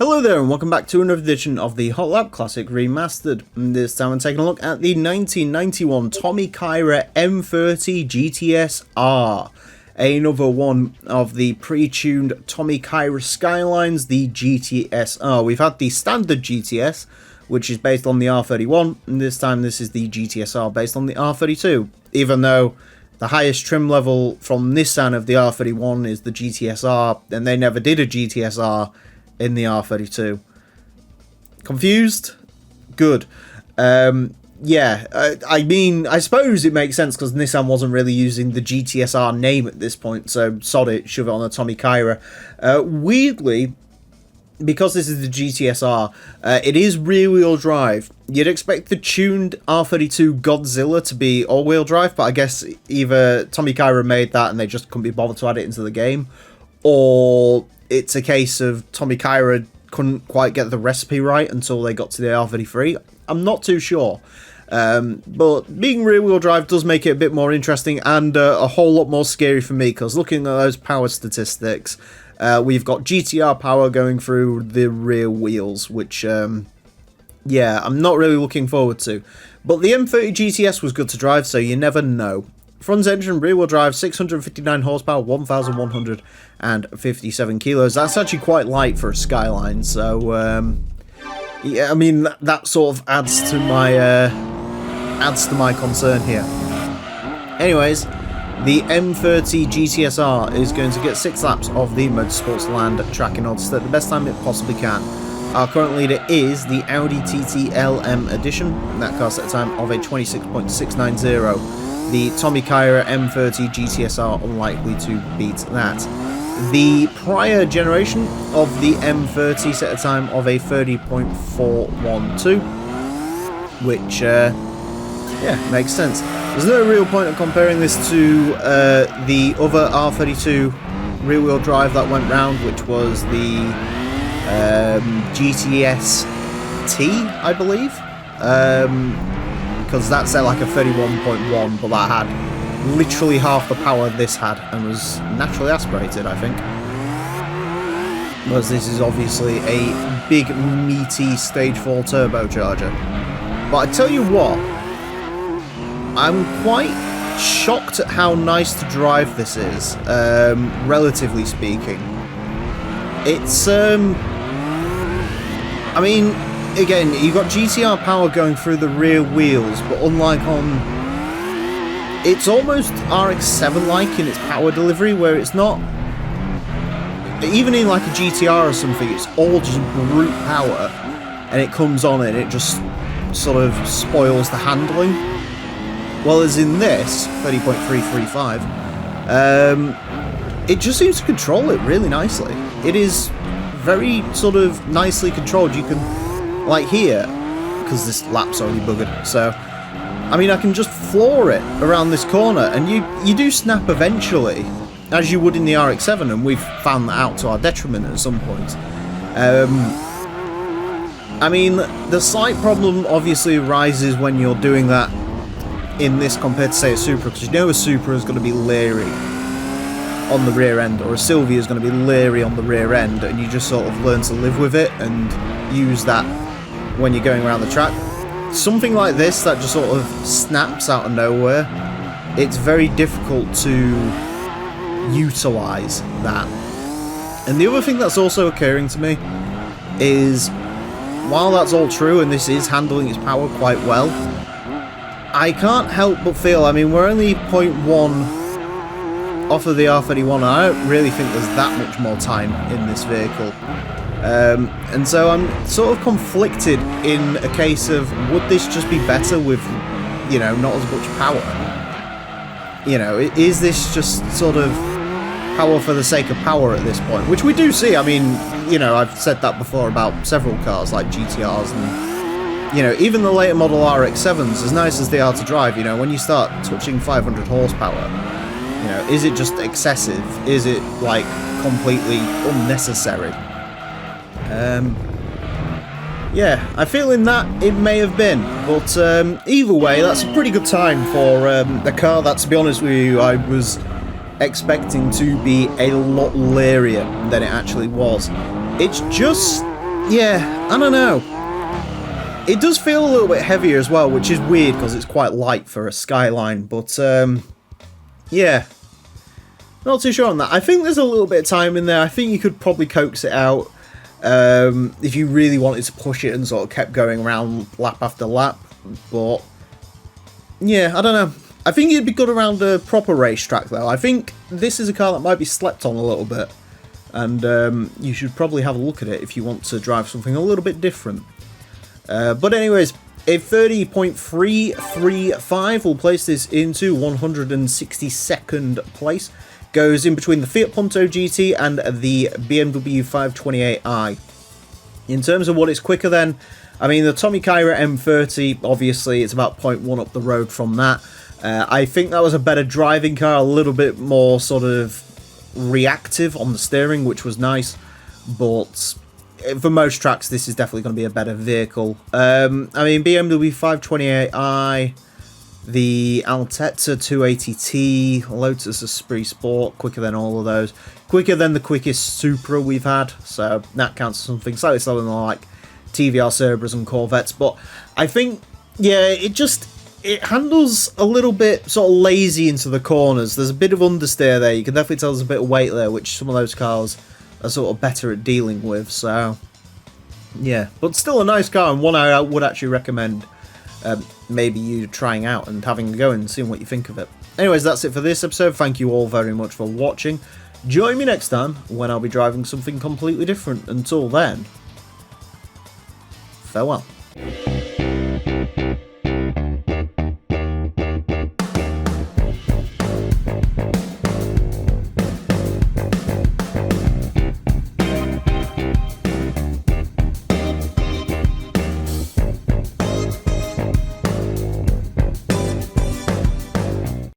Hello there and welcome back to another edition of the Hot Lap Classic Remastered. And this time I'm taking a look at the 1991 Tommykaira M30 GTS-R. Another one of the pre-tuned Tommykaira Skylines, the GTS-R. We've had the standard GTS, which is based on the R31, and this time this is the GTS-R based on the R32. Even though the highest trim level from Nissan of the R31 is the GTS-R, and they never did a GTS-R in the R32. Confused? Good. Yeah, I mean, I suppose it makes sense because Nissan wasn't really using the GTS-R name at this point, so sod it, shove it on a Tommykaira. Weirdly, because this is the GTS-R, it is rear-wheel drive. You'd expect the tuned R32 Godzilla to be all-wheel drive, but I guess either Tommykaira made that and they just couldn't be bothered to add it into the game, or it's a case of Tommykaira couldn't quite get the recipe right until they got to the R33. I'm not too sure. But being rear-wheel drive does make it a bit more interesting and a whole lot more scary for me, because looking at those power statistics, we've got GTR power going through the rear wheels, which, yeah, I'm not really looking forward to. But the M30 GTS was good to drive, so you never know. Front engine, rear-wheel drive, 659 horsepower, 1,157 kilos. That's actually quite light for a Skyline, so yeah, I mean that sort of adds to my concern here. Anyways, the M30 GTS-R is going to get 6 laps of the Motorsports Land track in order to start the best time it possibly can. Our current leader is the Audi TT LM Edition, and that car's at a time of a 26.690. The Tommykaira M30 GTS-R unlikely to beat that. The prior generation of the M30 set a time of a 30.412, which, yeah, makes sense. There's no real point of comparing this to the other R32 rear-wheel drive that went round, which was the GTS-T, I believe. Because that's at like a 31.1, but that had literally half the power this had and was naturally aspirated, I think. Whereas this is obviously a big, meaty Stage 4 turbocharger. But I tell you what, I'm quite shocked at how nice to drive this is, relatively speaking. It's, I mean, again, you've got GTR power going through the rear wheels, but unlike on... It's almost RX-7-like in its power delivery, where it's not... Even in like a GTR or something, it's all just brute power, and it comes on and it just sort of spoils the handling. Well, as in this, 30.335, it just seems to control it really nicely. It is very sort of nicely controlled. You can... Like here, because this lap's already buggered, so I mean I can just floor it around this corner, and you do snap eventually, as you would in the RX-7, and we've found that out to our detriment at some point. I mean, the slight problem obviously arises when you're doing that in this compared to, say, a Supra, because you know a Supra is going to be leery on the rear end, or a Sylvia is going to be leery on the rear end, and you just sort of learn to live with it and use that when you're going around the track. Something like this that just sort of snaps out of nowhere, it's very difficult to utilise that. And the other thing that's also occurring to me is, while that's all true and this is handling its power quite well, I can't help but feel, I mean, we're only 0.1 off of the R31, and I don't really think there's that much more time in this vehicle. And so I'm sort of conflicted in a case of, would this just be better with, you know, not as much power? You know, is this just sort of power for the sake of power at this point? Which we do see. I mean, you know, I've said that before about several cars like GTRs and, you know, even the later model RX-7s, as nice as they are to drive, you know, when you start touching 500 horsepower, you know, is it just excessive? Is it, like, completely unnecessary? Yeah, I feel in that it may have been, but either way, that's a pretty good time for a car that, to be honest with you, I was expecting to be a lot leerier than it actually was. It's just yeah, I don't know. It does feel a little bit heavier as well, which is weird because it's quite light for a Skyline, but yeah, not too sure on that. I think there's a little bit of time in there. I think you could probably coax it out if you really wanted to push it and sort of kept going around lap after lap, but yeah, I don't know. I think it'd be good around a proper racetrack though. I think this is a car that might be slept on a little bit, and you should probably have a look at it if you want to drive something a little bit different. But anyways, a 30.335 will place this into 162nd place. Goes in between the Fiat Punto GT and the BMW 528i. In terms of what is quicker then, I mean the Tommykaira M30, obviously it's about 0.1 up the road from that. I think that was a better driving car, a little bit more sort of reactive on the steering, which was nice, but for most tracks this is definitely going to be a better vehicle. I mean BMW 528i, the Altezza 280T, Lotus Esprit Sport, quicker than all of those, quicker than the quickest Supra we've had, so that counts as something. Slightly slower than like TVR Cerbras and Corvettes, but I think, yeah, it handles a little bit sort of lazy into the corners. There's a bit of understeer there. You can definitely tell there's a bit of weight there, which some of those cars are sort of better at dealing with. So, yeah. But still a nice car, and one I would actually recommend maybe you trying out and having a go and seeing what you think of it. Anyways, that's it for this episode. Thank you all very much for watching. Join me next time when I'll be driving something completely different. Until then, farewell.